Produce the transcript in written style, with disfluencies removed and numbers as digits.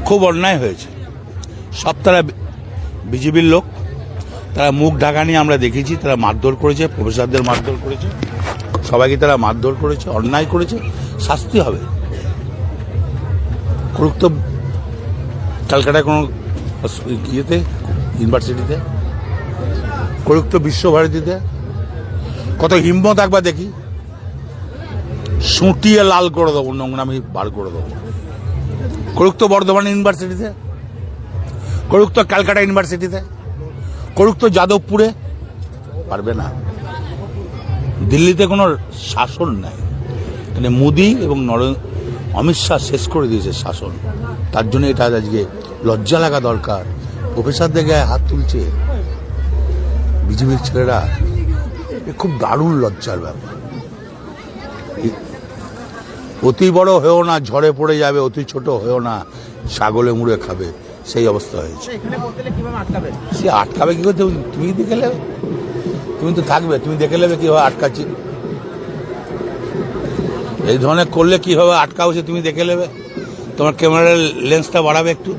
খুব অন্যায় হয়েছে। সব তারা বিজেপির লোক, তারা মুখ ঢাকা নিয়ে আমরা দেখেছি, তারা মারধর করেছে, প্রফেসরদের মারধর করেছে, সবাইকে তারা মারধর করেছে, অন্যায় করেছে, শাস্তি হবে। করুক তো ক্যালকাটায় কোনো ইয়েতে, ইউনিভার্সিটিতে করুক, তো বিশ্বভারতীতে। কত হিম্মত একবার দেখি, সুটিয়ে লাল করে দেবো, নোংরামি বার করে দেবো। করুক তো বর্ধমান ইউনিভার্সিটিতে, করুক তো ক্যালকাটা ইউনিভার্সিটিতে, করুক তো যাদবপুরে। পারবে না। দিল্লিতে কোনো শাসন নাই, মানে মোদি এবং অমিত শাহ শেষ করে দিয়েছে শাসন। তার জন্য এটা আজকে লজ্জা লাগা দরকার। প্রফেসরদের গায়ে হাত তুলছে বিজেপির ছেলেরা, খুব দারুণ লজ্জার ব্যাপার। অতি বড় হয়েও না, ঝড়ে পড়ে যাবে, অতি ছোট হয়েও না, ছাগলে মুড়ে খাবে, সেই অবস্থা হয়েছে। সে আটকাবে কি করে? তুমি দেখে নেবে, তুমি তো থাকবে, তুমি দেখে নেবে কিভাবে আটকাচ্ছি। এই ধরনের করলে কিভাবে আটকা হচ্ছে তুমি দেখে নেবে। তোমার ক্যামেরার লেন্সটা বাড়াবে একটু।